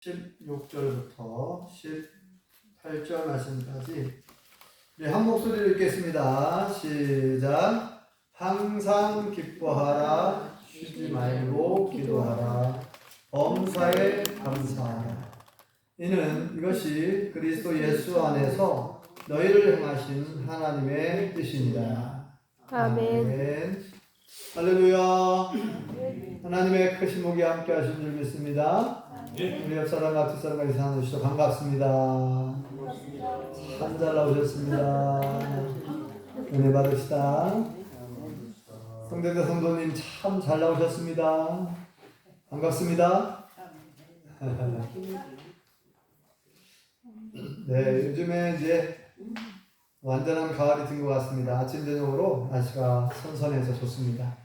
16절부터 18절 말씀까지 한 목소리로 읽겠습니다. 시작. 항상 기뻐하라. 쉬지 말고 기도하라. 범사에 감사하라. 이것이 그리스도 예수 안에서 너희를 행하신 하나님의 뜻이니라. 아멘. 할렐루야. 하나님의 크신 목이 함께 하신 줄 믿습니다. 우리 옆 사람과 뒷 사람과 이상한 오시죠. 반갑습니다. 참 잘 나오셨습니다. 은혜 받으시다. 성대대 성도님 참 잘 나오셨습니다. 반갑습니다. 네, 요즘에 이제 완전한 가을이 든 것 같습니다. 아침 저녁으로 날씨가 선선해서 좋습니다.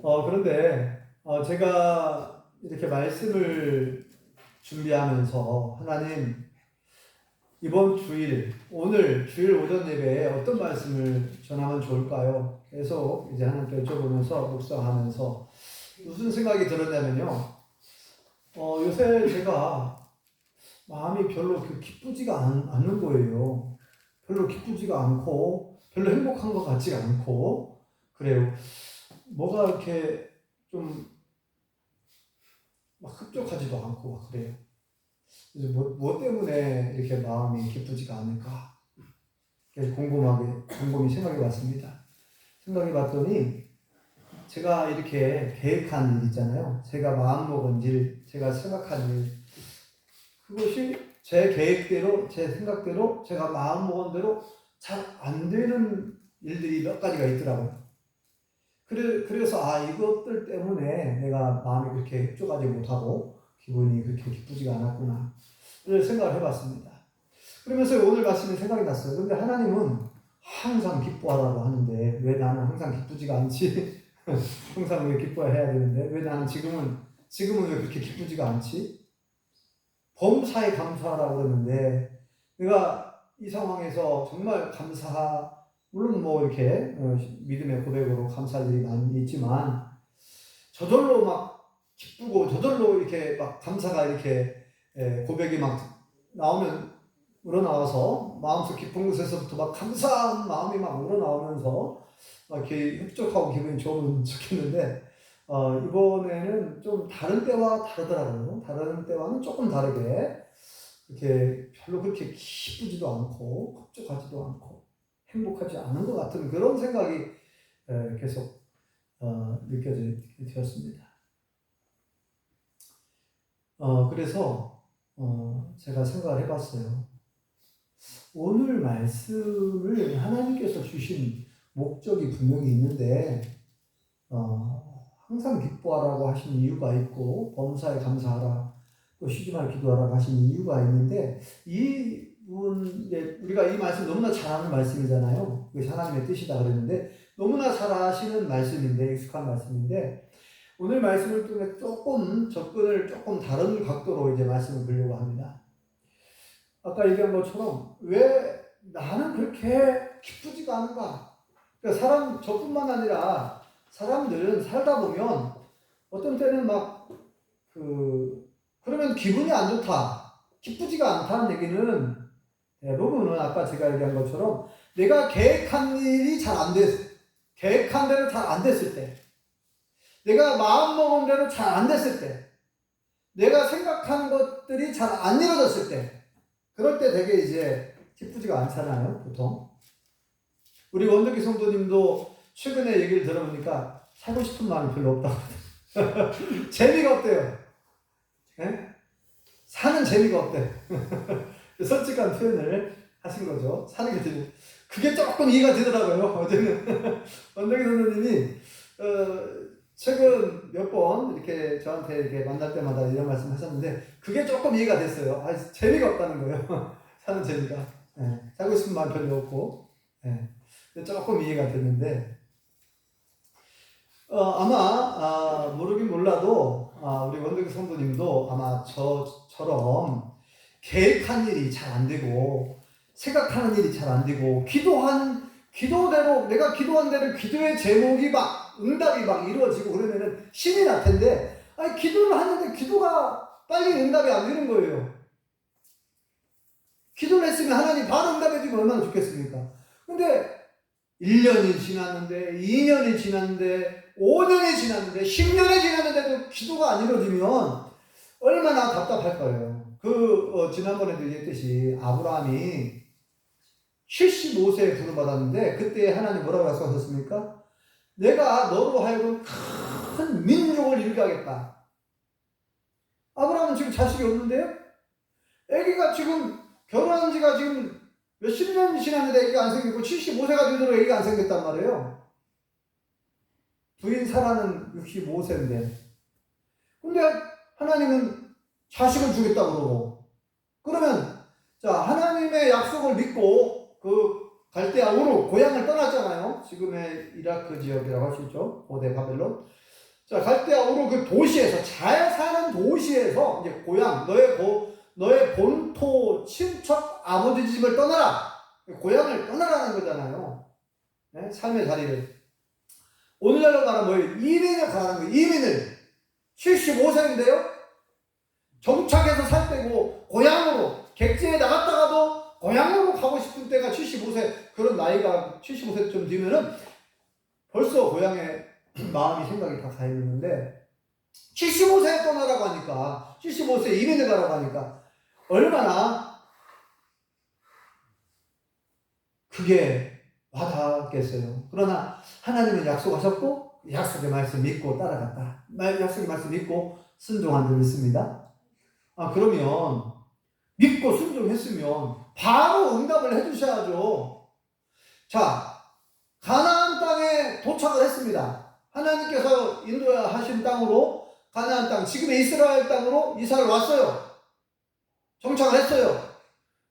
그런데 제가 이렇게 말씀을 준비하면서 하나님 이번 주일 오늘 주일 오전 예배에 어떤 말씀을 전하면 좋을까요? 계속 이제 하나님께 여쭤보면서 묵상하면서 무슨 생각이 들었냐면요. 요새 제가 마음이 별로 기쁘지가 않는 거예요. 별로 기쁘지가 않고 별로 행복한 것 같지가 않고 그래요. 뭐가 이렇게 좀 막 흡족하지도 않고 막 그래요. 그래서 뭐 때문에 이렇게 마음이 기쁘지가 않을까? 곰곰이 생각해 봤습니다. 생각해 봤더니 제가 이렇게 계획한 일 있잖아요. 제가 마음먹은 일, 제가 생각한 일, 그것이 제 계획대로, 제 생각대로, 제가 마음먹은 대로 잘 안 되는 일들이 몇 가지가 있더라고요. 그래서 이것들 때문에 내가 마음이 그렇게 흡족하지 못하고 기분이 그렇게 기쁘지가 않았구나 를 생각을 해봤습니다. 그러면서 오늘 말씀이 생각이 났어요. 그런데 하나님은 항상 기뻐하라고 하는데 왜 나는 항상 기쁘지가 않지? 항상 왜 기뻐해야 되는데 왜 나는 지금은 왜 그렇게 기쁘지가 않지? 범사에 감사하라고 그러는데 내가 이 상황에서 정말 물론 뭐 이렇게 믿음의 고백으로 감사할 일이 많이 있지만 저절로 막 기쁘고 저절로 이렇게 막 감사가 이렇게 고백이 막 우러나와서 마음속 깊은 곳에서부터 막 감사한 마음이 막 우러나오면서 막 이렇게 흡족하고 기분이 좋으면 좋겠는데 이번에는 좀 다른 때와 다르더라고요. 다른 때와는 조금 다르게 이렇게 별로 그렇게 기쁘지도 않고 흡족하지도 않고 행복하지 않은 것 같은 그런 생각이 계속 느껴졌습니다. 그래서 제가 생각을 해봤어요. 오늘 말씀을 하나님께서 주신 목적이 분명히 있는데 항상 기뻐하라고 하신 이유가 있고 범사에 감사하라 또 쉬지 말고 기도하라고 하신 이유가 있는데 우리가 이 말씀 너무나 잘 아는 말씀이잖아요. 그것이 하나님의 뜻이다 그랬는데 너무나 잘 아시는 말씀인데 익숙한 말씀인데 오늘 말씀을 통해 접근을 조금 다른 각도로 이제 말씀을 드리려고 합니다. 아까 얘기한 것처럼 왜 나는 그렇게 기쁘지가 않은가? 그러니까 저뿐만 아니라 사람들은 살다 보면 어떤 때는 그러면 기분이 안 좋다, 기쁘지가 않다는 얘기는 대부분은 아까 제가 얘기한 것처럼 내가 계획한 일이 계획한 대로 잘 안 됐을 때, 내가 마음먹은 대로 잘 안 됐을 때, 내가 생각한 것들이 잘 안 이루어졌을 때, 그럴 때 되게 이제 기쁘지가 않잖아요, 보통. 우리 원덕기 성도님도 최근에 얘기를 들어보니까 살고 싶은 마음이 별로 없다고. 재미가 없대요. 네? 사는 재미가 없대. 솔직한 표현을 하신 거죠. 사는 게 재미. 그게 조금 이해가 되더라고요. 어제는 원덕기 선생님이 최근 몇 번 이렇게 저한테 이렇게 만날 때마다 이런 말씀 하셨는데 그게 조금 이해가 됐어요. 재미가 없다는 거예요. 사는 재미가. 살고 싶은 마음 별로 없고. 조금 이해가 됐는데 아마 모르긴 몰라도 우리 원덕기 성도님도 아마 저처럼 계획한 일이 잘 안 되고 생각하는 일이 잘 안 되고 기도대로 내가 기도한 대로 기도의 제목이 응답이 이루어지고 그러면은 신이 날 텐데 기도를 하는데 기도가 빨리 응답이 안 되는 거예요. 기도를 했으면 하나님 바로 응답해 주면 얼마나 좋겠습니까? 근데 1년이 지났는데 2년이 지났는데 5년이 지났는데 10년이 지났는데도 기도가 안 이루어지면 얼마나 답답할 거예요. 지난번에도 얘기했듯이 아브라함이 75세에 부름받았는데 그때 하나님 뭐라고 약속하셨습니까? 내가 너로 하여금 큰 민족을 이루게 하겠다. 아브라함은 지금 자식이 없는데요? 아기가 지금 결혼한 지가 지금 몇십 년이 지났는데 아기가 안 생기고 75세가 되도록 아기가 안 생겼단 말이에요. 부인 사라는 65세인데. 근데 하나님은 자식을 주겠다고 그러고. 그러면 자, 하나님의 약속을 믿고 갈대아 우르 고향을 떠났잖아요. 지금의 이라크 지역이라고 할 수 있죠. 고대 바벨론. 자, 갈대아 우르 그 도시에서 잘 사는 도시에서 이제 고향 너의 본토 친척 아버지 집을 떠나라. 고향을 떠나라는 거잖아요. 네? 삶의 자리를. 오늘날로 가는 뭐예요? 이민을 가라는 거예요. 이민을. 75세인데요. 정착해서 살 때고 고향으로 객지에 나갔다가도 고향으로 가고 싶은 때가 75세, 그런 나이가 75세쯤 되면은 벌써 고향에 마음이 생각이 다 가 있는데 75세에 떠나라고 하니까 75세 이민을 가라고 하니까 얼마나 그게 와닿겠어요. 그러나 하나님은 약속하셨고 약속의 말씀 믿고 따라갔다. 약속의 말씀 믿고 순종한 줄 믿습니다. 그러면 믿고 순종했으면 바로 응답을 해주셔야죠. 자, 가나안 땅에 도착을 했습니다. 하나님께서 인도하신 땅으로, 가나안 땅, 지금의 이스라엘 땅으로 이사를 왔어요. 정착을 했어요.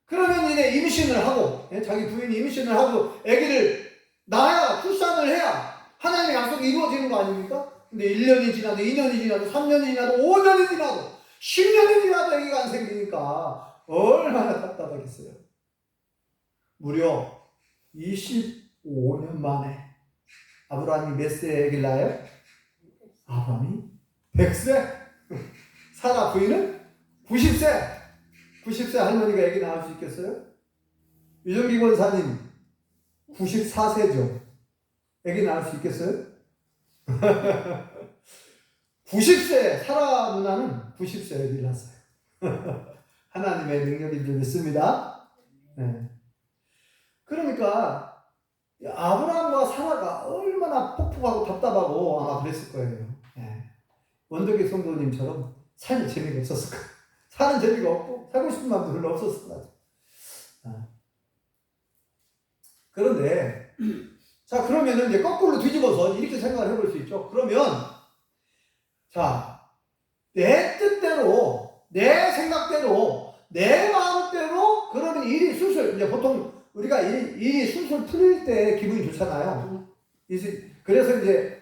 그러면 이제 임신을 하고, 자기 부인이 임신을 하고 아기를 낳아야, 출산을 해야 하나님의 약속이 이루어지는 거 아닙니까? 근데 1년이 지나도 2년이 지나도 3년이 지나도 5년이 지나도 10년이 지나도 아기가 안 생기니까 얼마나 답답하겠어요. 무려 25년 만에 아브라함이 몇 세에 아기를 낳아요? 아브라함이 100세? 사라 부인은 90세? 90세 할머니가 아기 낳을 수 있겠어요? 유정기 권사님 94세죠. 아기 낳을 수 있겠어요? 90세 사라 누나는 90세 아기를 낳았어요. 하나님의 능력인 줄 믿습니다. 네. 그러니까 아브라함과 사라가 얼마나 폭폭하고 답답하고 아마 그랬을 거예요. 네. 원덕의 성도님처럼 삶이 재미가 없었을 거예요. 사는 재미가 없고 살고 싶은 마음도 별로 없었을 것 같아요. 그런데 자, 그러면은 이제 거꾸로 뒤집어서 이렇게 생각을 해볼 수 있죠. 그러면 자, 내 뜻대로, 내 생각대로, 내 마음대로 그러면 일이 술술, 이제 보통 우리가 일이 술술 풀릴 때 기분이 좋잖아요. 그래서 이제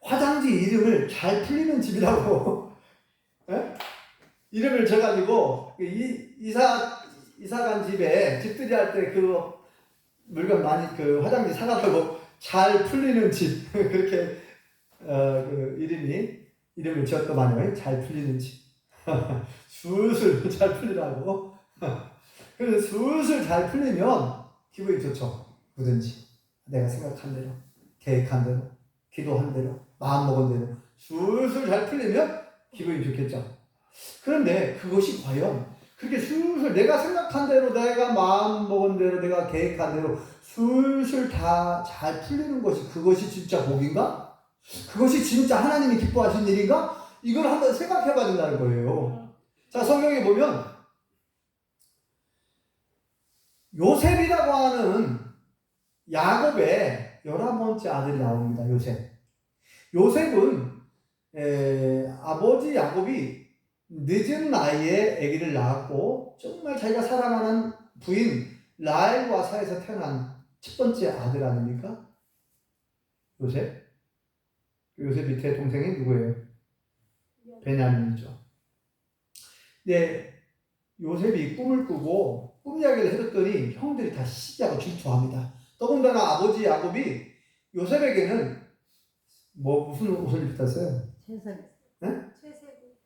화장지 이름을 잘 풀리는 집이라고 이름을 줘가지고 이사 간 집에 집들이 할 때 물건 많이 화장지 사가라고 잘 풀리는 집 그렇게 이름을 지었더만요. 잘 풀리는 집. 술술 잘 풀리라고. 그래서 술술 잘 풀리면 기분이 좋죠. 뭐든지 내가 생각한 대로, 계획한 대로, 기도한 대로, 마음먹은 대로 술술 잘 풀리면 기분이 좋겠죠. 그런데 그것이 과연 그렇게 술술 내가 생각한 대로, 내가 마음먹은 대로, 내가 계획한 대로 술술 다 잘 풀리는 그것이 진짜 복인가? 그것이 진짜 하나님이 기뻐하신 일인가? 이걸 한번 생각해 봐야 된다는 거예요. 자, 성경에 보면 요셉이라고 하는 야곱의 11번째 아들이 나옵니다. 요셉은 아버지 야곱이 늦은 나이에 아기를 낳았고 정말 자기가 사랑하는 부인 라헬과 사이에서 태어난 첫 번째 아들 아닙니까? 요셉 밑에 동생이 누구예요? 베냐민이죠. 네, 요셉이 꿈을 꾸고 꿈 이야기를 해줬더니 형들이 다 시기하고 질투합니다. 더군다나 아버지 야곱이 요셉에게는 무슨 옷을 입혔어요? 채색. 네? 채색.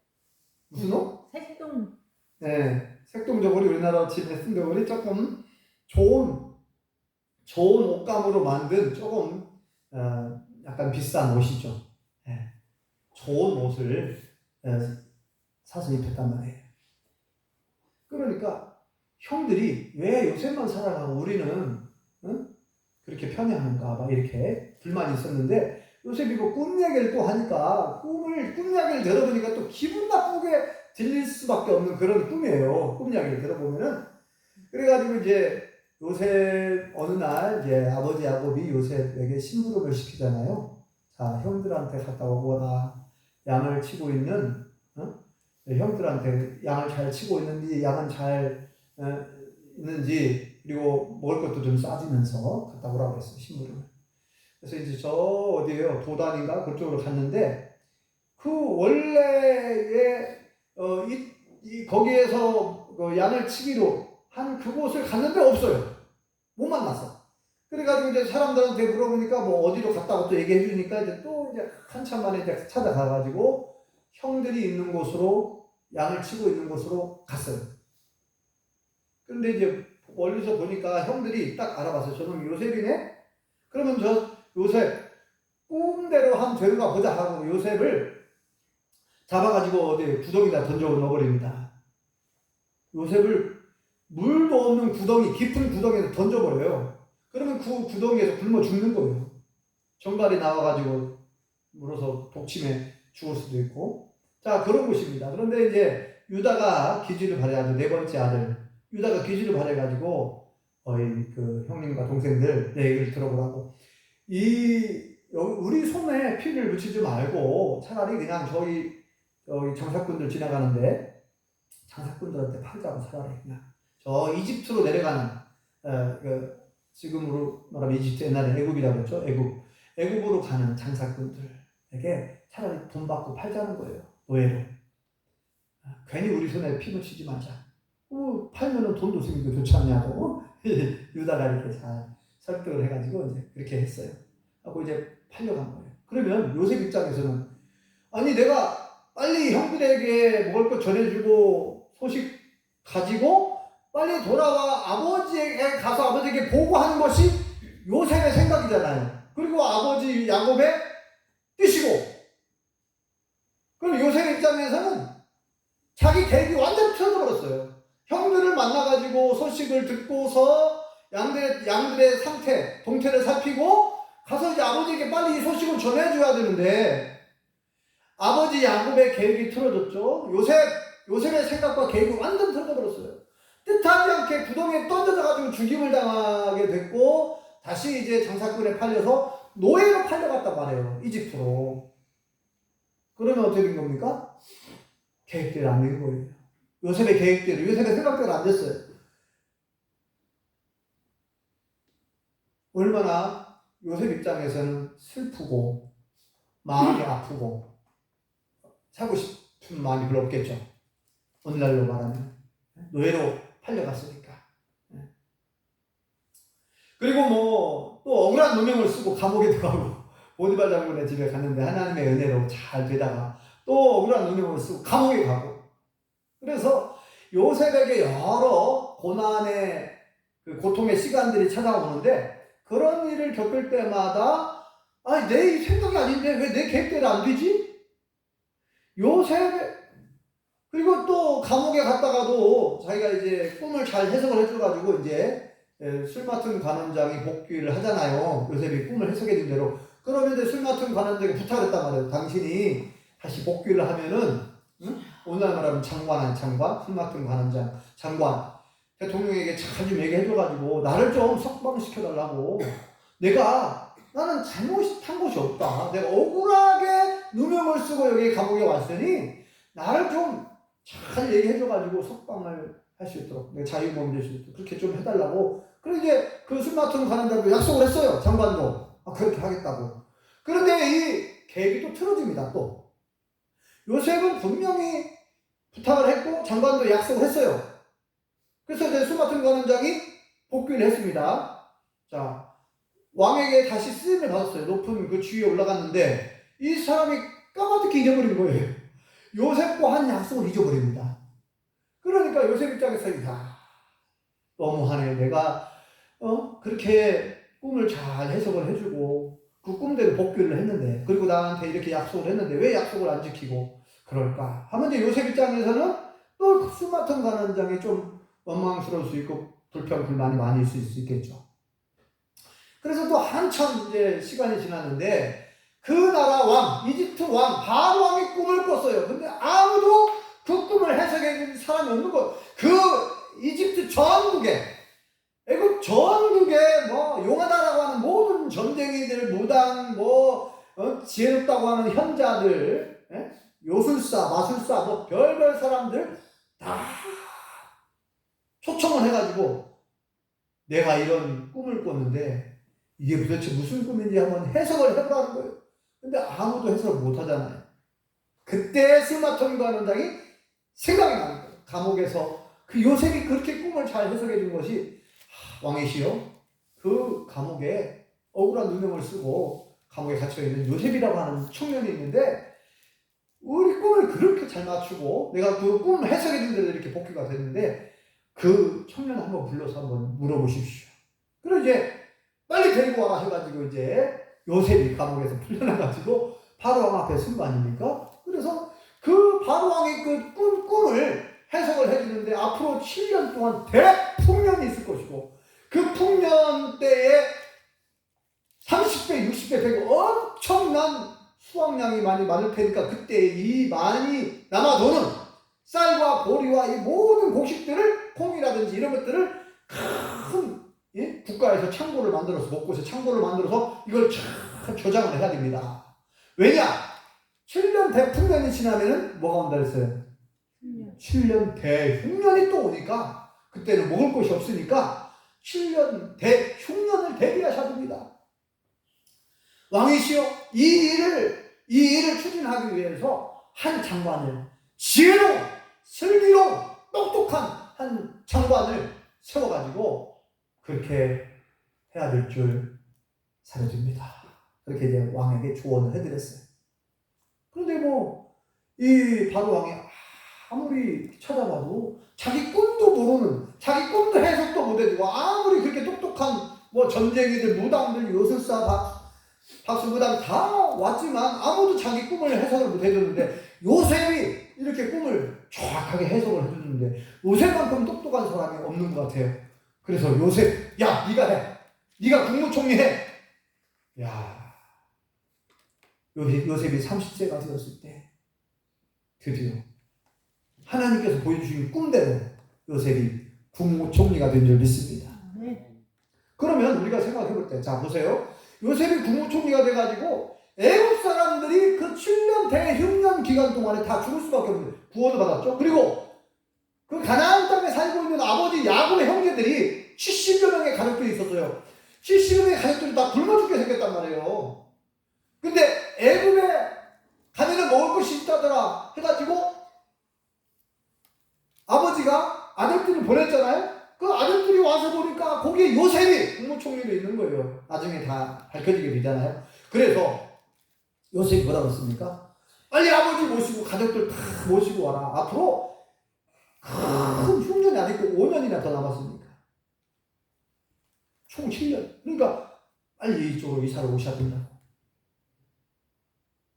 무슨 옷? 색동. 네, 색동저고리 우리나라로 치면 색동저고리 조금 좋은 옷감으로 만든 조금 약간 비싼 옷이죠. 네, 좋은 옷을 사서 입혔단 말이에요. 그러니까 형들이 왜 요셉만 살아가고 우리는 그렇게 편애하는가 막 이렇게 불만이 있었는데 요셉이 꿈 얘기를 또 하니까 꿈 이야기를 들어보니까 또 기분 나쁘게 들릴 수밖에 없는 그런 꿈이에요. 꿈 이야기를 들어보면은 그래가지고 이제 요셉 어느 날 이제 아버지 야곱이 요셉에게 심부름을 시키잖아요. 자, 형들한테 갔다 오거라. 양을 치고 있는 형들한테 양을 잘 치고 있는지 양은 잘 있는지 그리고 먹을 것도 좀 싸주면서 갔다 오라고 했어요. 심부름을. 그래서 이제 저 어디에요? 도단인가 그쪽으로 갔는데 그 원래의 거기에서 양을 치기로 한 그곳을 갔는데 없어요. 못 만났어. 그래가지고 이제 사람들한테 물어보니까 뭐 어디로 갔다고 또 얘기해 주니까 이제 또 이제 한참 만에 이제 찾아가가지고 형들이 있는 곳으로 양을 치고 있는 곳으로 갔어요. 그런데 이제 멀리서 보니까 형들이 딱 알아봤어요. 저놈 요셉이네? 그러면 저 요셉 꿈대로 한번 되는가 보자 하고 요셉을 잡아가지고 어디 구덩이다 던져 넣어버립니다. 요셉을 물도 없는 구덩이, 깊은 구덩이에서 던져버려요. 그러면 그 구덩이에서 굶어 죽는 거예요. 정갈이 나와가지고 물어서 독침에 죽을 수도 있고. 자, 그런 곳입니다. 그런데 이제 유다가 기지를 발휘하죠. 네 번째 아들. 유다가 기지를 발휘해가지고 그 형님과 동생들 내 얘기를 들어보라고. 우리 손에 피를 묻히지 말고 차라리 그냥 저희 장사꾼들 지나가는데 장사꾼들한테 팔자고 차라리 그냥 저 이집트로 내려가는 지금으로 말하면 이집트 옛날에 애굽이라고 했죠. 애굽으로 가는 장사꾼들에게 차라리 돈 받고 팔자는 거예요. 노예로. 괜히 우리 손에 피 묻히지 말자. 팔면은 돈도 생기고 좋지 않냐고 유다가 이렇게 잘 설득을 해가지고 이제 그렇게 했어요. 하고 이제 팔려간 거예요. 그러면 요셉 입장에서는 아니 내가 빨리 형들에게 먹을 것 전해주고 소식 가지고 빨리 돌아와 아버지에게 가서 아버지에게 보고하는 것이 요셉의 생각이잖아요. 그리고 아버지 야곱의 뜻이고 그럼 요셉 입장에서는 자기 계획이 완전 틀어져버렸어요. 형들을 만나가지고 소식을 듣고서 양들의 상태, 동태를 살피고 가서 이제 아버지에게 빨리 이 소식을 전해줘야 되는데 아버지 야곱의 계획이 틀어졌죠. 요셉의 생각과 계획이 완전 틀어져버렸어요. 뜻하지 않게 구덩이에 던져져가지고 죽임을 당하게 됐고 다시 이제 장사꾼에 팔려서 노예로 팔려갔단 말이에요. 이집트로. 그러면 어떻게 된 겁니까? 계획대로 안 된 거예요. 요셉의 계획대로, 요셉의 생각대로 안 됐어요. 얼마나 요셉 입장에서는 슬프고 마음이 아프고 살고 싶은 마음이 별로 없겠죠. 오늘날로 말하면 노예로 팔려갔으니까. 그리고 뭐 또 억울한 누명을 쓰고 감옥에 들어가고 보디발 장군의 집에 갔는데 하나님의 은혜로 잘 되다가 또 억울한 누명을 쓰고 감옥에 가고 그래서 요셉에게 여러 고난의 그 고통의 시간들이 찾아오는데 그런 일을 겪을 때마다 아니 내 생각이 아닌데 왜 내 계획대로 안 되지? 요셉 그리고 또 감옥에 갔다가도 자기가 이제 꿈을 잘 해석을 해줘가지고 이제 술 맡은 관원장이 복귀를 하잖아요. 요셉이 꿈을 해석해 준 대로. 그러면 이제 술 맡은 관원장이 부탁을 했단 말이에요. 당신이 다시 복귀를 하면은 오늘 말하면 장관, 술 맡은 관원장, 장관 대통령에게 잘 좀 얘기해줘가지고 나를 좀 석방시켜달라고. 나는 잘못한 것이 없다. 내가 억울하게 누명을 쓰고 여기 감옥에 왔으니 나를 좀 잘 얘기해줘가지고 석방을 할 수 있도록 내가 자유범이 될 수 있도록 그렇게 좀 해달라고. 그래서 이제 그 술 맡은 관원장도 약속을 했어요. 장관도 그렇게 하겠다고. 그런데 이 계획이 또 틀어집니다. 또 요셉은 분명히 부탁을 했고 장관도 약속을 했어요. 그래서 이제 술 맡은 관원장이 복귀를 했습니다. 자, 왕에게 다시 쓰임을 받았어요. 높은 그 주위에 올라갔는데 이 사람이 까마득히 잊어버린 거예요. 요셉과 한 약속을 잊어버립니다. 그러니까 요셉 입장에서 너무하네. 내가 그렇게 꿈을 잘 해석을 해주고 그 꿈대로 복귀를 했는데, 그리고 나한테 이렇게 약속을 했는데 왜 약속을 안 지키고 그럴까 하면, 이제 요셉 입장에서는 또 수마턴 관원장이 좀 원망스러울 수 있고 불평 불만이 많이 있을 수 있겠죠. 그래서 또 한참 이제 시간이 지났는데 그 나라 왕, 이집트 왕 바로 왕이 꿈을 꿨어요. 근데 아무도 그 꿈을 해석해 준 사람이 없는 거. 그 이집트 전국에, 애국 전국에 용하다라고 하는 모든 전쟁이들, 무당, 지혜롭다고 하는 현자들, 요술사, 마술사, 별별 사람들 다 초청을 해가지고 내가 이런 꿈을 꿨는데 이게 도대체 무슨 꿈인지 한번 해석을 해보라는 거예요. 근데 아무도 해석을 못 하잖아요. 그때 스마턴 관원장이 생각이 나는 거예요. 감옥에서 그 요셉이 그렇게 꿈을 잘 해석해 준 것이, 왕이시여, 그 감옥에 억울한 누명을 쓰고 감옥에 갇혀있는 요셉이라고 하는 청년이 있는데 우리 꿈을 그렇게 잘 맞추고 내가 그 꿈 해석해 준 대로 이렇게 복귀가 됐는데 그 청년 한번 불러서 한번 물어보십시오. 그리고 이제 빨리 데리고 와라 해가지고 이제 요셉이 감옥에서 풀려나가지고 바로왕 앞에 쓴 거 아닙니까? 그래서 그 바로왕이 그 꿈을 해석을 해주는데 앞으로 7년 동안 대풍년이 있을 것이고, 그 풍년 때에 30배, 60배, 100배 엄청난 수확량이 많이 많을 테니까 그때 이 많이 남아도는 쌀과 보리와 이 모든 곡식들을, 콩이라든지 이런 것들을 큰 국가에서 창고를 만들어서, 곳곳에 창고를 만들어서 이걸 잘 저장을 해야 됩니다. 왜냐? 7년 대풍년이 지나면은 뭐가 온다 그랬어요? 7년 대흉년이 또 오니까 그때는 먹을 것이 없으니까 7년 대흉년을 대비하셔야 됩니다. 왕이시여, 이 일을 추진하기 위해서 한 장관을, 지혜로운, 슬기로운, 똑똑한 한 장관을 세워가지고 그렇게 해야 될 줄 사려줍니다. 그렇게 이제 왕에게 조언을 해드렸어요. 그런데 이 바로왕이 아무리 찾아봐도 자기 꿈도 모르는, 자기 꿈도 해석도 못해주고, 아무리 그렇게 똑똑한 전쟁이들, 무당들, 요술사, 박수무당 다 왔지만 아무도 자기 꿈을 해석을 못해줬는데, 요셉이 이렇게 꿈을 정확하게 해석을 해줬는데 요셉만큼 똑똑한 사람이 없는 것 같아요. 그래서 요셉, 야, 네가 해. 네가 국무총리 해. 야, 요셉이 30세가 되었을 때 드디어 하나님께서 보여주신 꿈대로 요셉이 국무총리가 된 줄 믿습니다. 그러면 우리가 생각해 볼 때, 자 보세요. 요셉이 국무총리가 돼가지고 애국 사람들이 그 7년 대흉년 기간 동안에 다 죽을 수밖에 없는 구원을 받았죠. 그리고 그 가나안 땅에 살고 있는 아버지 야곱의 형제들이 70여 명의 가족들이 있었어요. 70여 명의 가족들이 다 굶어 죽게 생겼단 말이에요. 근데 애굽에 가면은 먹을 것이 있다더라 해가지고 아버지가 아들들을 보냈잖아요. 그 아들들이 와서 보니까 거기에 요셉이 국무총리로 있는 거예요. 나중에 다 밝혀지게 되잖아요. 그래서 요셉이 뭐라고 했습니까? 빨리 아버지 모시고 가족들 다 모시고 와라. 앞으로 큰 흉년이 아직도 5년이나 더 남았으니까 총 7년. 그러니까 빨리 이쪽으로 이사를 오셔야 된다고.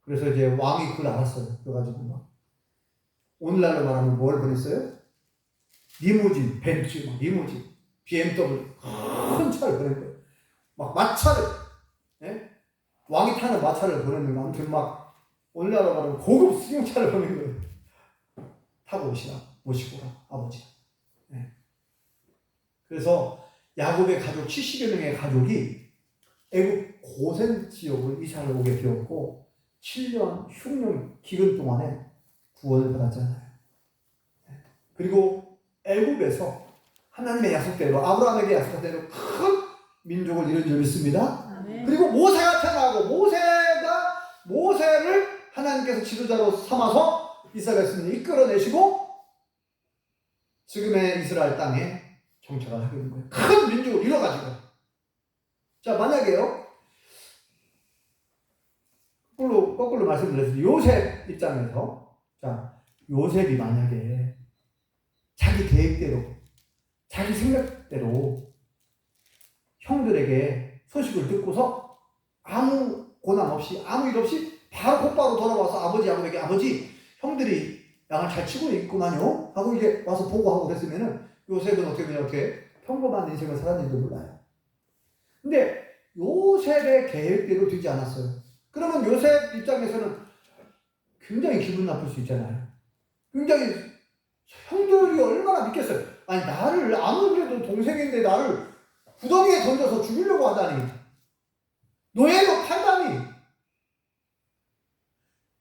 그래서 이제 왕이 그걸 알았어요. 그래가지고 오늘날로 말하면 뭘 보냈어요? 리무진, 벤츠, 리무진, BMW 큰 차를 보낸 거예요. 마차를, 왕이 타는 마차를 보내는 거. 아무튼 오늘날로 말하면 고급 승용차를 보낸 거예요. 타고 오시라, 모시고 오라, 아버지가. 그래서 야곱의 가족 70여 명의 가족이 애굽 고센 지역으로 이사를 오게 되었고 7년 흉년 기간 동안에 구원을 받았잖아요. 그리고 애굽에서 하나님의 약속대로, 아브라함에게 약속한 대로 큰 민족을 이룬 줄 믿습니다. 그리고 모세가 태어나고 모세를 하나님께서 지도자로 삼아서 이스라엘 백성을 이끌어내시고 지금의 이스라엘 땅에 정착을 하게 된 거예요. 큰 민족을 이뤄가지고. 자, 만약에요, 거꾸로 말씀드렸어요. 요셉 입장에서 자, 요셉이 만약에 자기 계획대로, 자기 생각대로 형들에게 소식을 듣고서 아무 고난 없이, 아무 일 없이 바로 곧바로 돌아와서 아버지 야곱에게, 아버지, 형들이 양을 잘 치고 있구만요 하고 이제 와서 보고하고 그랬으면은 요셉은 어떻게 평범한 인생을 살았는지도 몰라요. 근데 요셉의 계획대로 되지 않았어요. 그러면 요셉 입장에서는 굉장히 기분 나쁠 수 있잖아요. 굉장히 형들이 얼마나 믿겠어요. 아니 나를 아무리 그래도 동생인데 나를 구덩이에 던져서 죽이려고 하다니, 노예로 팔다니,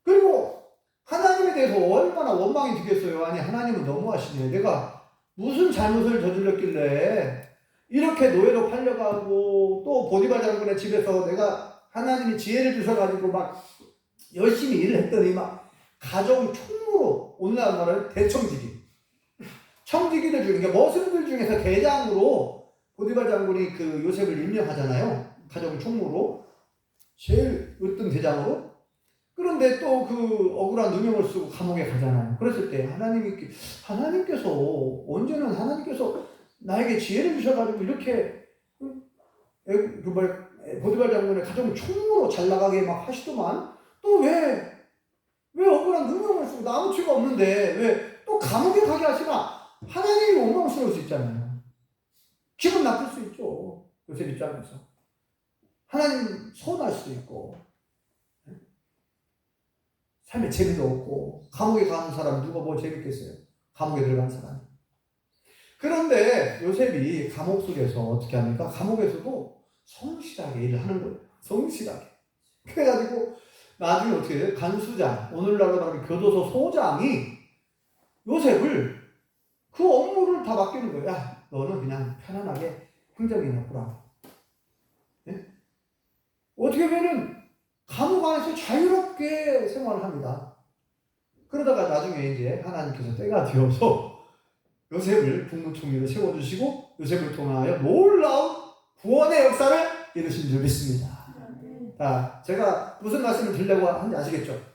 그리고 하나님에 대해서 얼마나 원망이 되겠어요. 아니 하나님은 너무하시네. 내가 무슨 잘못을 저질렀길래 이렇게 노예로 팔려가고, 또 보디발 장군의 집에서 내가 하나님이 지혜를 주셔가지고 막 열심히 일을 했더니 막 가정 총무로, 오늘날 말하는 대청지기, 청지기들 중에, 그러니까 머슴들 중에서 대장으로 보디발 장군이 그 요셉을 임명하잖아요. 가정 총무로, 제일 으뜸 대장으로. 그런데 또 그 억울한 누명을 쓰고 감옥에 가잖아요. 그랬을 때 하나님께서 언제는 하나님께서 나에게 지혜를 주셔가지고 이렇게 보디발 장군의 가정 총무로 잘 나가게 막 하시더만, 또 왜 억울한 누명을 쓰고 나 아무 죄가 없는데 왜 또 감옥에 가게 하시나? 하나님이 원망스러울 수 있잖아요. 기분 나쁠 수 있죠. 요셉 입장에서 하나님 서운할 수도 있고, 삶에 재미도 없고, 감옥에 가는 사람 누가 뭐 재밌겠어요? 감옥에 들어간 사람. 그런데 요셉이 감옥 속에서 어떻게 합니까? 감옥에서도 성실하게 일을 하는 거예요. 성실하게. 그래가지고 나중에 어떻게 돼요? 간수장, 오늘날로 말하면 교도소 소장이 요셉을 그 업무를 다 맡기는 거예요. 야, 너는 그냥 편안하게 행정이나 보라고. 네? 어떻게 보면은 감옥 안에서 자유롭게 생활을 합니다. 그러다가 나중에 이제 하나님께서 때가 되어서 요셉을 국무총리로 세워주시고 요셉을 통하여 놀라운 구원의 역사를 이루신 줄 믿습니다. 자, 제가 무슨 말씀을 드리려고 하는지 아시겠죠?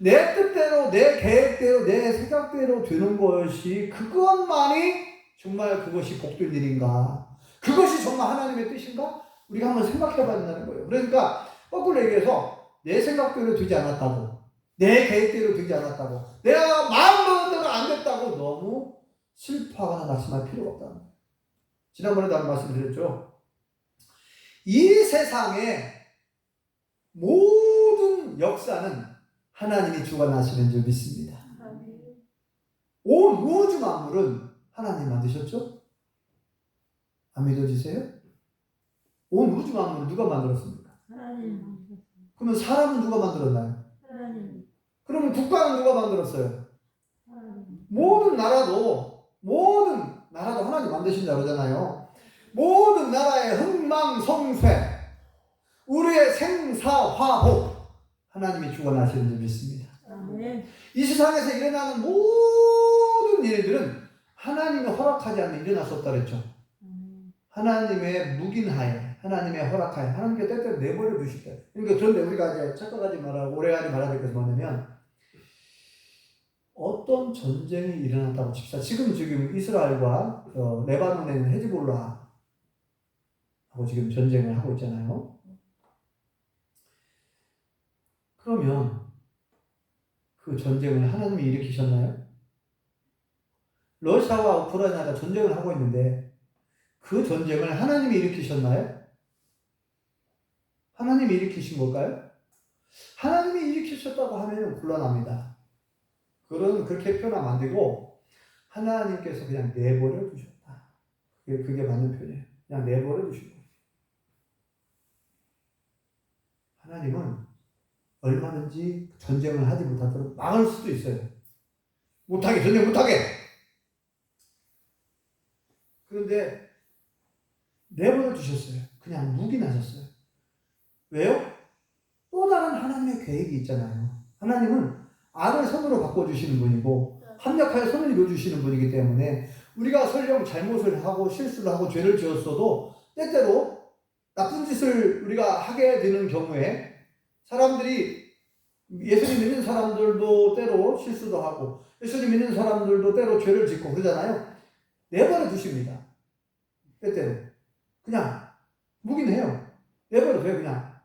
내 뜻대로, 내 계획대로, 내 생각대로 되는 것이, 그것만이 정말 그것이 복된 일인가? 그것이 정말 하나님의 뜻인가? 우리가 한번 생각해 봐야 된다는 거예요. 그러니까 거꾸로 얘기해서 내 생각대로 되지 않았다고, 내 계획대로 되지 않았다고, 내가 마음먹은 대로 안 됐다고 너무 슬퍼하거나 낙심할 필요가 없다는 거예요. 지난번에도 한 말씀 드렸죠. 이 세상의 모든 역사는 하나님이 주관하시는 줄 믿습니다. 온 우주 만물은 하나님 만드셨죠? 안 믿어지세요? 온 우주 만물을 누가 만들었습니까? 하나님. 그러면 사람은 누가 만들었나요? 하나님. 그러면 국가는 누가 만들었어요? 하나님. 모든 나라도 하나님 만드신 나라잖아요. 모든 나라의 흥망성쇠, 우리의 생사화복, 하나님이 주관하시는 줄 믿습니다. 아멘. 이 세상에서 일어나는 모든 일들은 하나님이 허락하지 않으면 일어날 수 없다 그랬죠. 하나님의 묵인하에, 하나님의 허락하에, 하나님께 때때로 내버려 두실 때. 그러니까 그런데 우리가 이제 착각하지 말아야, 오래하지 말아야 될 것은 뭐냐면, 어떤 전쟁이 일어났다고 칩시다. 지금 이스라엘과 레바논에 있는 헤즈볼라하고 지금 전쟁을 하고 있잖아요. 그러면 그 전쟁을 하나님이 일으키셨나요? 러시아와 우크라이나가 전쟁을 하고 있는데 그 전쟁을 하나님이 일으키셨나요? 하나님이 일으키신 걸까요? 하나님이 일으키셨다고 하면 곤란합니다. 그렇게 표현하면 안 되고, 하나님께서 그냥 내버려 두셨다. 그게 맞는 표현이에요. 그냥 내버려 두신 거예요. 하나님은 얼마든지 전쟁을 하지 못하도록 막을 수도 있어요. 전쟁 못하게. 그런데 내버려 두셨어요. 그냥 묵인하셨어요. 왜요? 또 다른 하나님의 계획이 있잖아요. 하나님은 악을 선으로 바꿔주시는 분이고 합력하여 선을 이루어주시는 분이기 때문에 우리가 설령 잘못을 하고 실수를 하고 죄를 지었어도 때때로 나쁜 짓을 우리가 하게 되는 경우에 사람들이 예수님 믿는 사람들도 때로 실수도 하고 예수님 믿는 사람들도 때로 죄를 짓고 그러잖아요. 내버려 두십니다. 때때로 그냥 묵인해요. 내버려 둬요 그냥.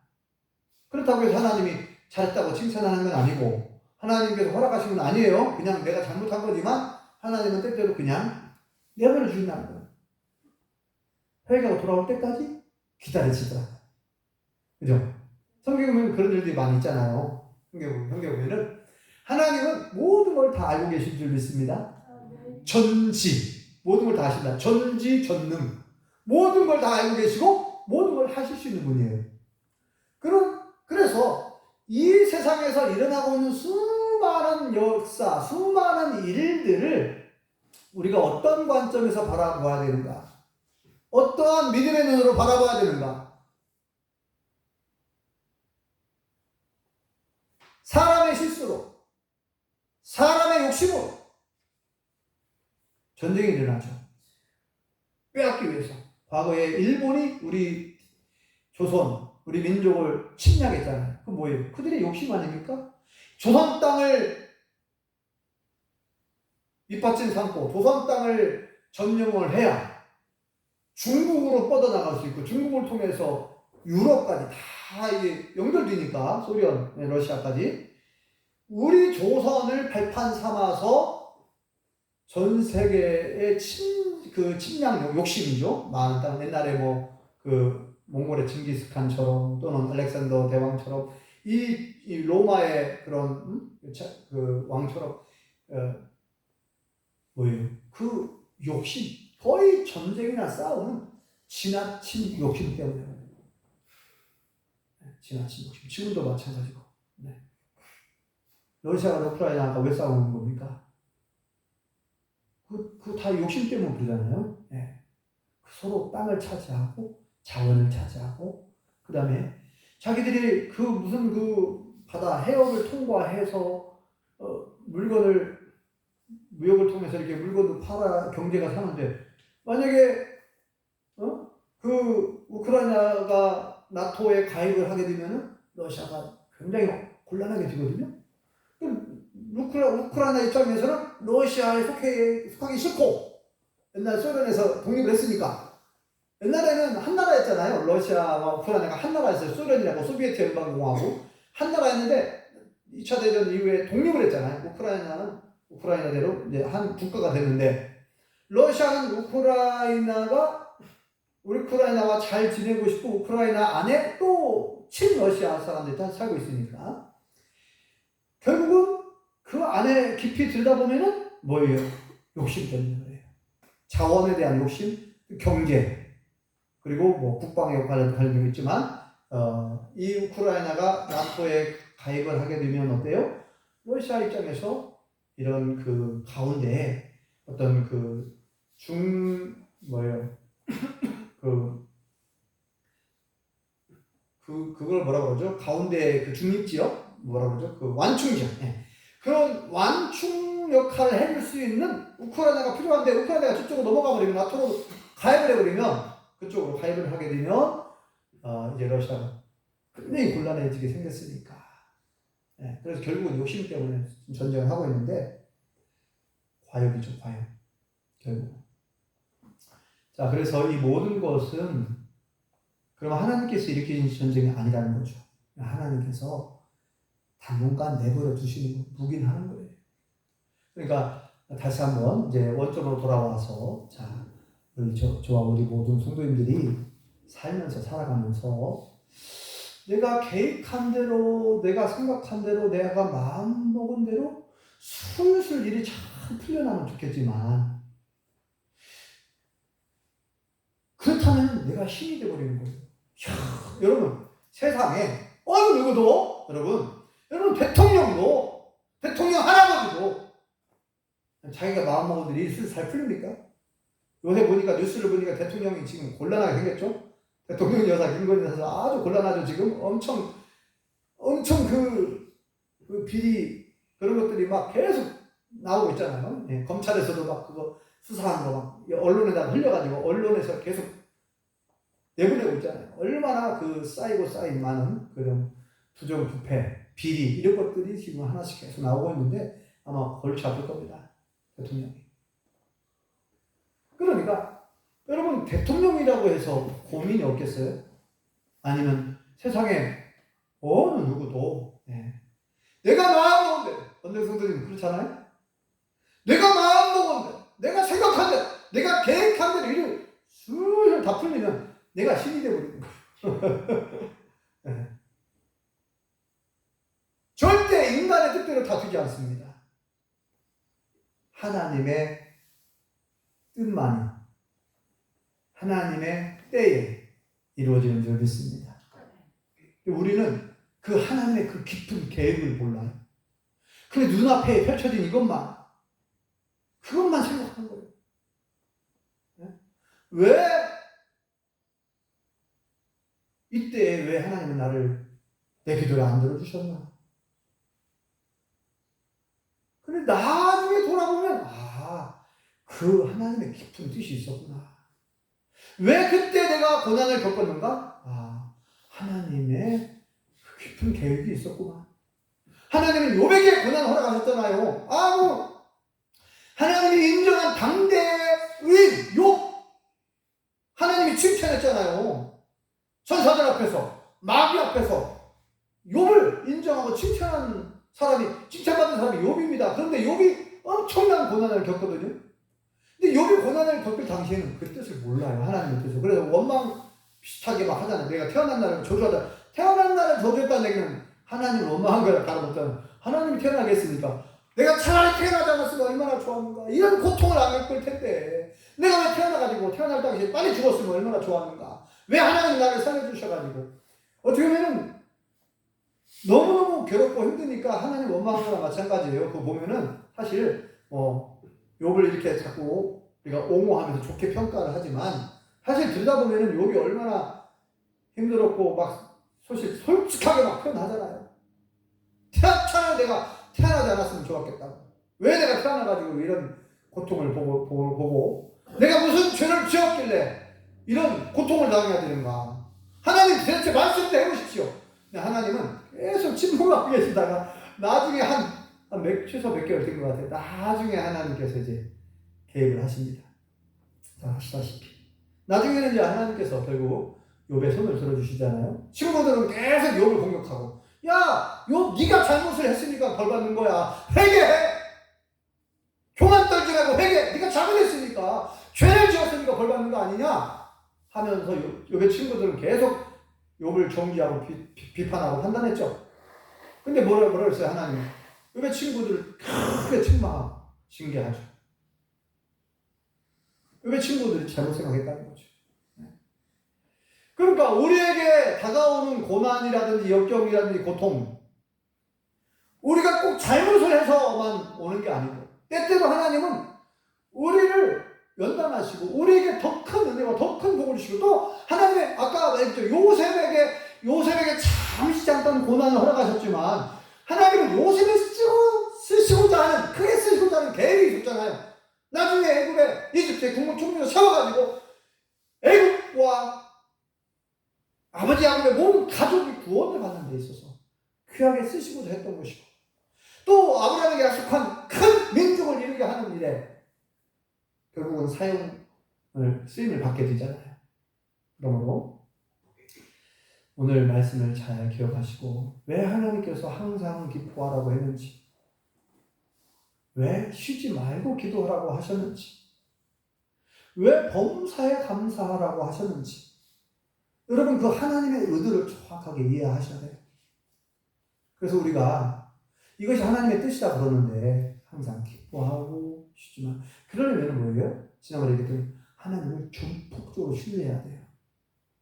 그렇다고 해서 하나님이 잘했다고 칭찬하는 건 아니고 하나님께서 허락하신 건 아니에요. 그냥 내가 잘못한 거지만 하나님은 때때로 그냥 내버려 주신다는 거예요. 회개가 돌아올 때까지 기다리시더라고요. 그죠? 성경에 보면 그런 일들이 많이 있잖아요. 성경에 보면은 하나님은 모든 걸 다 알고 계신 줄 믿습니다. 전지 모든 걸 다 아신다. 전지전능 모든 걸 다 알고 계시고 모든 걸 하실 수 있는 분이에요. 그래서 이 세상에서 일어나고 있는 수많은 역사, 수많은 일들을 우리가 어떤 관점에서 바라봐야 되는가? 어떠한 믿음의 눈으로 바라봐야 되는가? 사람의 실수로, 사람의 욕심으로 전쟁이 일어나죠. 빼앗기 위해서. 과거에 일본이 우리 조선, 우리 민족을 침략했잖아요. 그 뭐예요? 그들의 욕심 아닙니까? 조선 땅을 밑받침 삼고 조선 땅을 점령을 해야 중국으로 뻗어나갈 수 있고 중국을 통해서 유럽까지 다 이게 연결되니까 소련, 러시아까지 우리 조선을 발판 삼아서 전 세계의 침략 욕심이죠. 많은 땅 옛날에 몽골의 징기스칸처럼 또는 알렉산더 대왕처럼 이 로마의 그런 그 왕처럼 뭐예요? 그 욕심 거의 전쟁이나 싸움은 지나친 욕심 때문에 지나친 욕심. 지금도 마찬가지고. 네. 러시아와 우크라이나가 왜 싸우는 겁니까? 그 다 욕심 때문에 그러잖아요. 네. 서로 땅을 차지하고 자원을 차지하고 그 다음에 자기들이 무슨 바다 해역을 통과해서 물건을 무역을 통해서 이렇게 물건을 팔아 경제가 사는데 만약에 우크라이나가 나토에 가입을 하게 되면은 러시아가 굉장히 곤란하게 되거든요. 그럼 우크라이나 입장에서는 러시아에 속하기 싫고 옛날 소련에서 독립을 했으니까 옛날에는 한 나라였잖아요. 러시아와 우크라이나가 한 나라였어요. 소련이라고 소비에트 연방공화국 한 나라였는데 2차 대전 이후에 독립을 했잖아요. 우크라이나는 우크라이나대로 이제 한 국가가 됐는데 러시아는 우크라이나와 잘 지내고 싶고 우크라이나 안에 또 친러시아 사람들이 다 살고 있으니까 결국은 그 안에 깊이 들여다보면은 뭐예요? 욕심 때문에 그래요. 자원에 대한 욕심, 경제 그리고 국방에 관련된 게 있지만 이 우크라이나가 나토에 가입을 하게 되면 어때요? 러시아 입장에서 이런 가운데에 어떤 그걸 뭐라고 그러죠? 가운데 중립지역? 뭐라고 그러죠? 완충지역. 네. 그런 완충 역할을 해줄 수 있는 우크라이나가 필요한데 우크라이나가 저쪽으로 넘어가 버리면 나토로 가입을 해버리면 그쪽으로 가입을 하게 되면 이제 러시아가 굉장히 곤란해지게 생겼으니까. 네. 그래서 결국은 욕심 때문에 전쟁을 하고 있는데 과욕이죠, 과욕. 결국. 자, 그래서 이 모든 것은 그럼 하나님께서 일으키신 전쟁이 아니라는 거죠. 하나님께서 당분간 내버려 두시는 거, 묵인하는 거예요. 그러니까 다시 한번 이제 원점으로 돌아와서 자, 저와 우리 모든 성도님들이 살아가면서 내가 계획한 대로, 내가 생각한 대로, 내가 마음 먹은 대로 술술 일이 잘 풀려나면 좋겠지만 그렇다면 내가 힘이 되어버리는 거예요. 여러분 세상에 어느 누구도 여러분 대통령 할아버지도 자기가 마음먹은 일이 슬슬 잘 풀립니까? 요새 보니까 뉴스를 보니까 대통령이 지금 곤란하게 생겼죠? 대통령 여사 김건희 여사 아주 곤란하죠. 지금 엄청 비리 그런 것들이 막 계속 나오고 있잖아요. 예, 검찰에서도 막 그거 수사한 거 막 언론에다 흘려가지고 언론에서 계속 내보내고 있잖아요. 얼마나 쌓이고 쌓인 많은 그런 부정부패 비리 이런 것들이 지금 하나씩 계속 나오고 있는데 아마 골치 아플 겁니다. 대통령이. 그러니까 여러분 대통령이라고 해서 고민이 없겠어요? 아니면 세상에 어느 누구도 내가 마음먹은데 원내 성도님 그렇잖아요? 내가 마음먹은데 내가 생각한 대로 내가 계획한 대로 일을 슬슬 다 풀리면 내가 신이 되어버리는 거예요. 네. 절대 인간의 뜻대로 다 되지 않습니다. 하나님의 뜻만이 하나님의 때에 이루어지는 줄 믿습니다. 우리는 그 하나님의 그 깊은 계획을 몰라요. 그 눈앞에 펼쳐진 이것만 그것만 생각하는 거예요. 왜 이때 왜 하나님은 나를 내 기도를 안 들어주셨나? 근데 나중에 돌아보면 그 하나님의 깊은 뜻이 있었구나. 왜 그때 내가 고난을 겪었는가? 하나님의 그 깊은 계획이 있었구만. 하나님은 욥에게 고난 허락하셨잖아요. 하나님이 인정한 당대의 욥 하나님이 칭찬했잖아요. 천사들 앞에서 마귀 앞에서 욥을 인정하고 칭찬받은 사람이 욥입니다. 그런데 욥이 엄청난 고난을 겪거든요. 근데 욥이 고난을 겪을 당시에는 그 뜻을 몰라요. 하나님의 뜻을. 그래서 원망 비슷하게 막 하잖아요. 내가 태어난 날을 저주하다. 태어난 날을 저주했다는 얘기는 하나님을 원망한 거라 다름없잖아요. 하나님이 태어나겠습니까? 내가 차라리 태어나지 않았으면 얼마나 좋았는가. 이런 고통을 안 겪을 텐데 내가 왜 태어나가지고 태어날 당시에 빨리 죽었으면 얼마나 좋았는가. 왜 하나님이 나를 살려주셔가지고 어떻게 보면은 너무너무 괴롭고 힘드니까 하나님 원망한 거랑 마찬가지예요. 그거 보면은 사실 욥을 이렇게 자꾸 우리가 옹호하면서 좋게 평가를 하지만 사실 들여다보면은 욥이 얼마나 힘들었고 막 솔직하게 막 표현하잖아요. 차라리 내가 태어나지 않았으면 좋았겠다고. 왜 내가 태어나가지고 이런 고통을 보고 내가 무슨 죄를 지었길래 이런 고통을 당해야 되는가. 하나님 대체 말씀 좀 해보십시오. 하나님은 계속 침묵하고 계시다가 나중에 최소 몇 개월 된 것 같아요. 나중에 하나님께서 이제 개입을 하십니다. 다 아시다시피. 나중에는 이제 하나님께서 결국 욥의 손을 들어주시잖아요. 친구들은 계속 욥을 공격하고, 야, 욥 네가 잘못을 했으니까 벌 받는 거야. 회개해. 교만 떨지 말고 회개. 네가 잘못했으니까 죄를 지었으니까 벌 받는 거 아니냐 하면서 욥의 친구들은 계속 욥을 정죄하고 비판하고 판단했죠. 근데 뭐라 그랬어요 하나님? 욥의 친구들을 크게 책망하고 징계하죠. 욥의 친구들이 잘못 생각했다는 거죠. 그러니까 우리에게 다가오는 고난이라든지 역경이라든지 고통, 우리가 꼭 잘못을 해서만 오는 게 아니고 때때로 하나님은 우리를 연단하시고 우리에게 더 큰 은혜와 더 큰 복을 주시고 또 하나님의 아까 말했죠. 요셉에게 잠시 잠깐 고난을 허락하셨지만 하나님은 요셉을 쓰시고자 하는 크게 쓰시고자 하는 계획이 있었잖아요. 나중에 애굽에 이집트의 국무 총리로 세워가지고 애굽과 아버지 야곱의 모든 가족이 구원을 받는 데 있어서 귀하게 쓰시고자 했던 것이고 또 아브라함에게 약속한 큰 민족을 이루게 하는 일에 결국은 쓰임을 받게 되잖아요. 그러므로 오늘 말씀을 잘 기억하시고 왜 하나님께서 항상 기뻐하라고 했는지, 왜 쉬지 말고 기도하라고 하셨는지, 왜 범사에 감사하라고 하셨는지 여러분 그 하나님의 의도를 정확하게 이해하셔야 돼요. 그래서 우리가 이것이 하나님의 뜻이다 그러는데 항상 기뻐하고 쉬지만 그러려면 뭐예요? 지난번에 얘기했던 하나님을 전폭적으로 신뢰해야 돼요.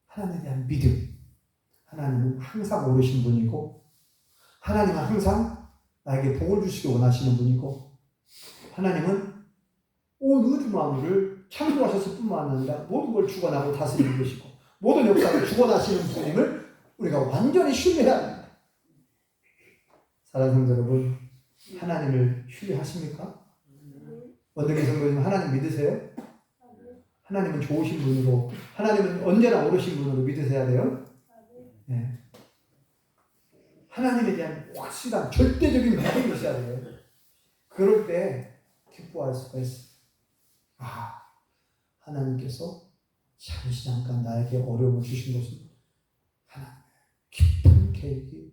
하나님에 대한 믿음. 하나님은 항상 오르신 분이고 하나님은 항상 나에게 복을 주시기 원하시는 분이고 하나님은 온 우주 만물을 창조하셨을 뿐만 아니라 모든 걸 주관하고 다스리고 계시고 모든 역사를 주관하시는 분임을 우리가 완전히 신뢰해야 합니다. 사랑하는 성도 여러분, 하나님을 신뢰하십니까? 원등기 성도님 하나님 믿으세요? 하나님은 좋으신 분이고 하나님은 언제나 오르신 분으로 믿으셔야 돼요. 네. 하나님에 대한 확실한 절대적인 믿음이 있어야 돼요. 그럴 때 기뻐할 수가 있어요. 아, 하나님께서 잠시 잠깐 나에게 어려움을 주신 것은 하나님의 깊은 계획이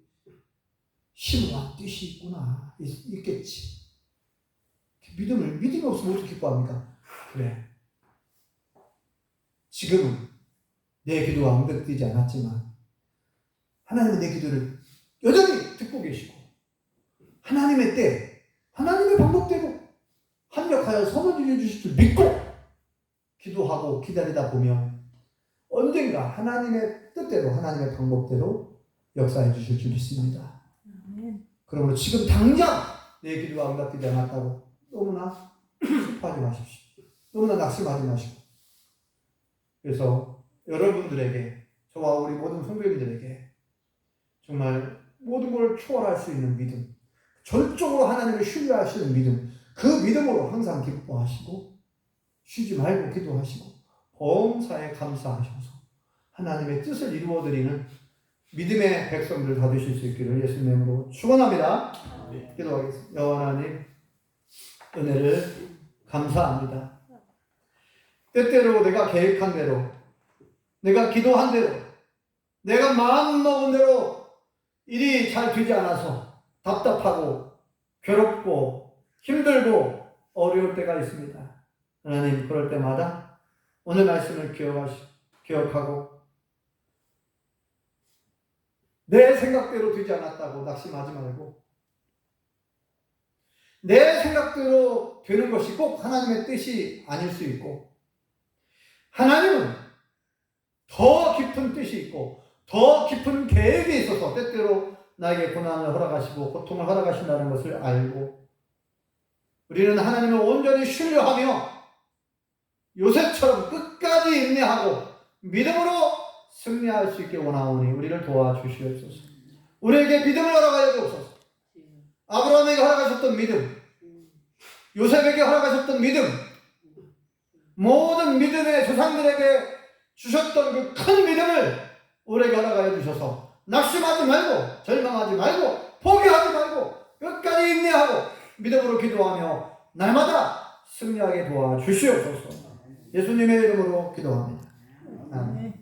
심오한 뜻이 있구나. 있겠지. 믿음이 없으면 어떻게 기뻐합니까? 그래. 지금은 내 기도가 응답되지 않았지만 하나님은 내 기도를 여전히 듣고 계시고 하나님의 때, 하나님의 방법대로 합력하여 선을 주실 줄 믿고 기도하고 기다리다 보면 언젠가 하나님의 뜻대로, 하나님의 방법대로 역사해 주실 줄 믿습니다. 그러므로 지금 당장 내 기도가 응답되지 않았다고 너무나 슬퍼하지 마십시오. 너무나 낙심하지 마시고. 그래서 여러분들에게, 저와 우리 모든 성도님들에게 정말 모든 걸 초월할 수 있는 믿음, 전적으로 하나님을 신뢰하시는 믿음, 그 믿음으로 항상 기뻐하시고 쉬지 말고 기도하시고 범사에 감사하셔서 하나님의 뜻을 이루어드리는 믿음의 백성들 다 되실 수 있기를 예수님의 이름으로 축원합니다. 기도하겠습니다. 여호와 하나님, 은혜를 감사합니다. 때때로 내가 계획한 대로, 내가 기도한 대로, 내가 마음먹은 대로 일이 잘 되지 않아서 답답하고 괴롭고 힘들고 어려울 때가 있습니다. 하나님, 그럴 때마다 오늘 말씀을 기억하고 내 생각대로 되지 않았다고 낙심하지 말고 내 생각대로 되는 것이 꼭 하나님의 뜻이 아닐 수 있고 하나님은 더 깊은 뜻이 있고 더 깊은 계획이 있어서 때때로 나에게 고난을 허락하시고 고통을 허락하신다는 것을 알고 우리는 하나님을 온전히 신뢰하며 요셉처럼 끝까지 인내하고 믿음으로 승리할 수 있게 원하오니 우리를 도와주시옵소서. 우리에게 믿음을 허락하여 주옵소서. 아브라함에게 허락하셨던 믿음, 요셉에게 허락하셨던 믿음, 모든 믿음의 조상들에게 주셨던 그 큰 믿음을 우리에게 허락하여 주셔서 낙심하지 말고 절망하지 말고 포기하지 말고 끝까지 인내하고 믿음으로 기도하며 날마다 승리하게 도와주시옵소서. 예수님의 이름으로 기도합니다. 아멘.